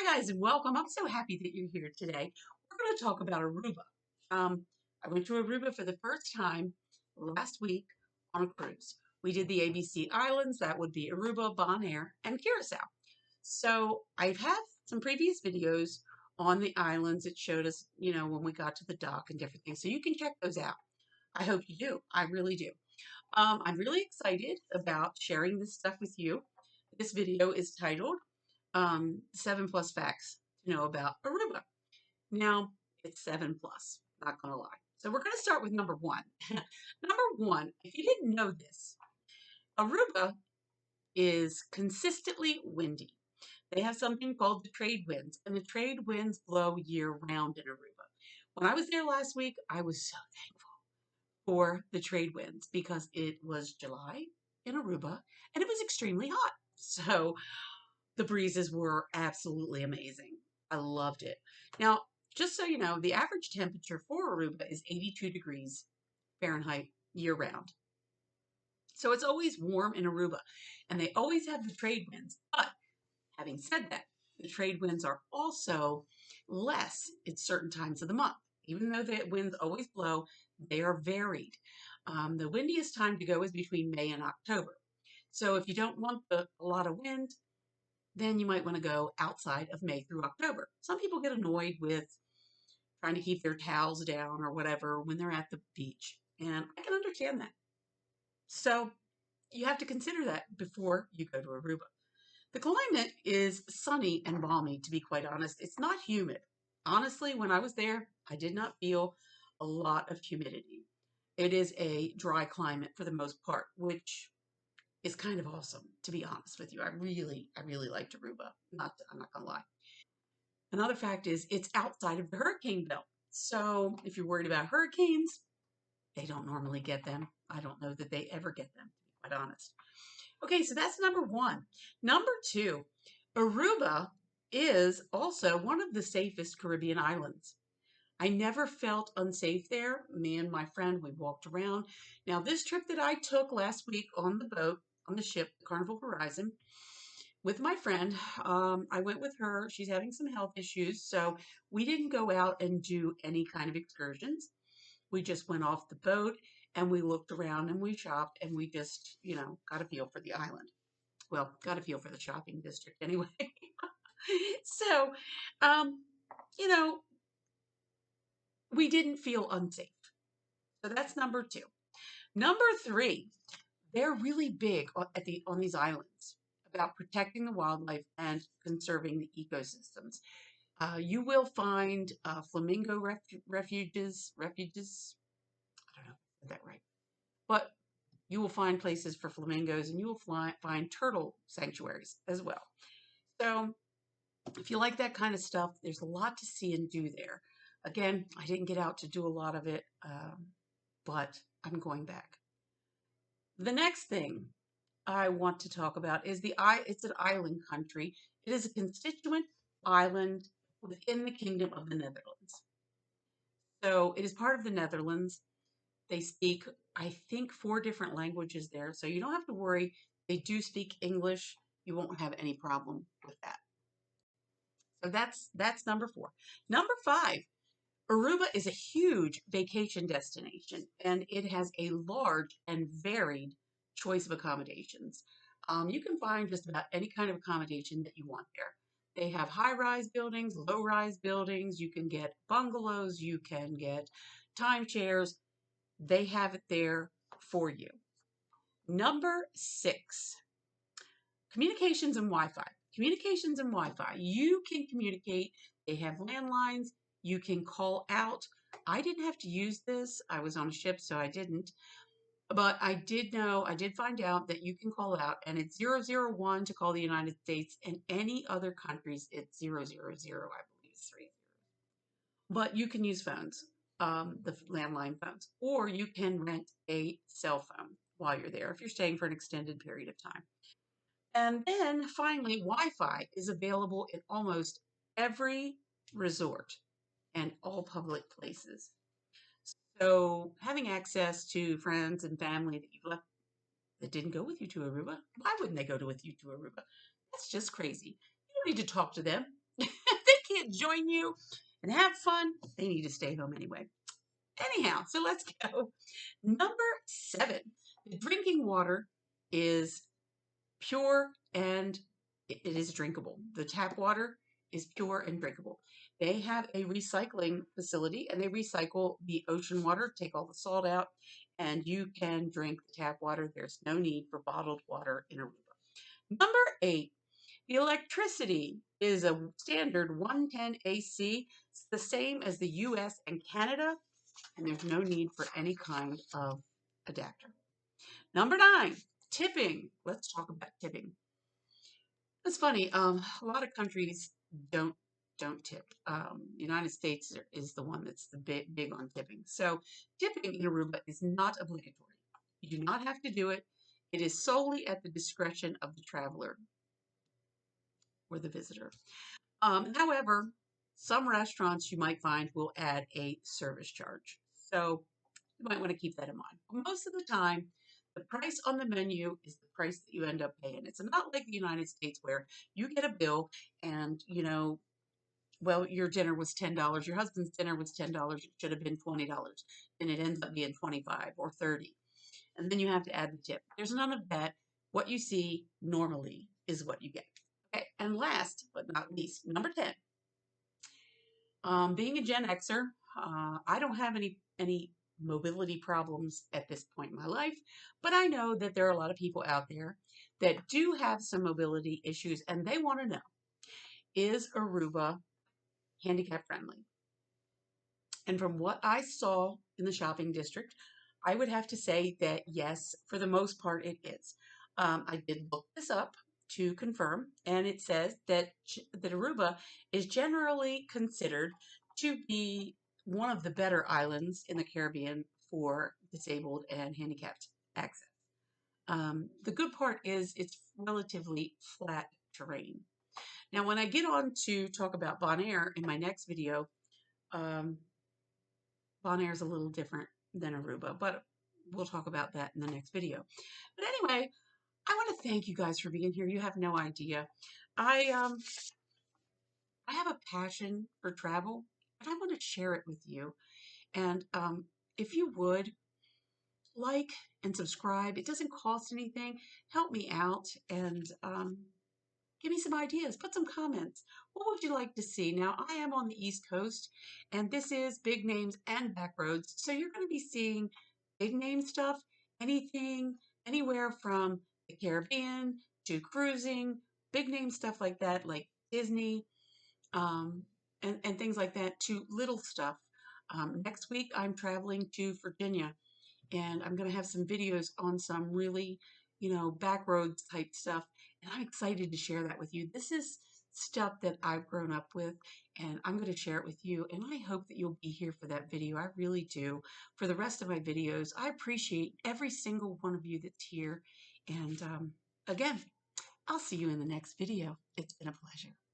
Hi guys and welcome. I'm so happy that you're here today. We're going to talk about Aruba. I went to Aruba for the first time last week on a cruise. We did the ABC Islands, that would be Aruba, Bonaire, and Curacao. So I've had some previous videos on the islands. It showed us, when we got to the dock and different things. So you can check those out. I hope you do. I really do. I'm really excited about sharing this stuff with you. This video is titled 7+ facts to know about Aruba. Now, it's 7+, not going to lie. So we're going to start with number one. Number one, if you didn't know this, Aruba is consistently windy. They have something called the trade winds, and the trade winds blow year round in Aruba. When I was there last week, I was so thankful for the trade winds because it was July in Aruba and it was extremely hot. So the breezes were absolutely amazing. I loved it. Now, just so you know, the average temperature for Aruba is 82 degrees Fahrenheit year round. So it's always warm in Aruba, and they always have the trade winds. But having said that, the trade winds are also less at certain times of the month. Even though the winds always blow, they are varied. The windiest time to go is between May and October. So if you don't want a lot of wind, then you might want to go outside of May through October. Some people get annoyed with trying to keep their towels down or whatever when they're at the beach, and I can understand that. So you have to consider that before you go to Aruba. The climate is sunny and balmy, to be quite honest. It's not humid. Honestly, when I was there, I did not feel a lot of humidity. It is a dry climate for the most part, which is kind of awesome, to be honest with you. I really liked Aruba. I'm not gonna lie. Another fact is it's outside of the hurricane belt. So if you're worried about hurricanes, they don't normally get them. I don't know that they ever get them, to be quite honest. Okay, so that's number one. Number two, Aruba is also one of the safest Caribbean islands. I never felt unsafe there. Me and my friend, we walked around. Now, this trip that I took last week on the boat, on the ship, the Carnival Horizon, with my friend, I went with her. She's having some health issues, so we didn't go out and do any kind of excursions. We just went off the boat and we looked around and we shopped and we just, got a feel for the island. Well, got a feel for the shopping district anyway. So, um, you know, we didn't feel unsafe. So that's number two. Number three, they're really big on these islands about protecting the wildlife and conserving the ecosystems. You will find flamingo refuges. I don't know if I said that right, but you will find places for flamingos, and you will find turtle sanctuaries as well. So if you like that kind of stuff, there's a lot to see and do there. Again, I didn't get out to do a lot of it, but I'm going back. The next thing I want to talk about is it's an island country. It is a constituent island within the Kingdom of the Netherlands. So it is part of the Netherlands. They speak, I think, 4 different languages there. So you don't have to worry. They do speak English. You won't have any problem with that. So that's number 4. Number 5, Aruba is a huge vacation destination, and it has a large and varied choice of accommodations. You can find just about any kind of accommodation that you want there. They have high-rise buildings, low-rise buildings. You can get bungalows. You can get timeshares. They have it there for you. Number 6, communications and Wi-Fi. Communications and Wi-Fi. You can communicate. They have landlines. You can call out. I didn't have to use this. I was on a ship, so I didn't. But I did find out that you can call out, and it's 001 to call the United States, and any other countries, it's 000, I believe it's 3. But you can use phones, the landline phones, or you can rent a cell phone while you're there if you're staying for an extended period of time. And then finally, Wi-Fi is available in almost every resort and all public places. So having access to friends and family that you've left that didn't go with you to Aruba, why wouldn't they go with you to Aruba? That's just crazy. You don't need to talk to them. can't join you and have fun, they need to stay home anyway. Anyhow, so let's go. Number 7, the drinking water is pure and it is drinkable. The tap water is pure and drinkable. They have a recycling facility and they recycle the ocean water, take all the salt out, and you can drink the tap water. There's no need for bottled water in Aruba. Number 8, the electricity is a standard 110 AC. It's the same as the US and Canada, and there's no need for any kind of adapter. Number 9, tipping. Let's talk about tipping. It's funny. A lot of countries don't tip. The United States is the one that's the big on tipping. So tipping in Aruba is not obligatory. You do not have to do it. It is solely at the discretion of the traveler or the visitor. However, some restaurants you might find will add a service charge. So you might want to keep that in mind. Most of the time, the price on the menu is the price that you end up paying. It's not like the United States where you get a bill and, well, your dinner was $10, your husband's dinner was $10, it should have been $20, and it ends up being 25 or 30. And then you have to add the tip. There's none of that. What you see normally is what you get. Okay, and last but not least, number 10. Being a Gen Xer, I don't have any mobility problems at this point in my life, but I know that there are a lot of people out there that do have some mobility issues and they want to know, is Aruba handicap friendly? And from what I saw in the shopping district, I would have to say that yes, for the most part it is. I did look this up to confirm, and it says that Aruba is generally considered to be one of the better islands in the Caribbean for disabled and handicapped access. The good part is it's relatively flat terrain. Now, when I get on to talk about Bonaire in my next video, um, Bonaire is a little different than Aruba, but we'll talk about that in the next video. But anyway, I want to thank you guys for being here. You have no idea. I I have a passion for travel, and I want to share it with you. And if you would like and subscribe, it doesn't cost anything. Help me out and give me some ideas. Put some comments. What would you like to see? Now, I am on the East Coast, and this is big names and back roads. So you're going to be seeing big name stuff, anything, anywhere from the Caribbean to cruising, big name stuff like that, like Disney, um, and things like that, to little stuff. Next week, I'm traveling to Virginia, and I'm going to have some videos on some really, back roads type stuff. And I'm excited to share that with you. This is stuff that I've grown up with, and I'm going to share it with you. And I hope that you'll be here for that video. I really do. For the rest of my videos, I appreciate every single one of you that's here. And again, I'll see you in the next video. It's been a pleasure.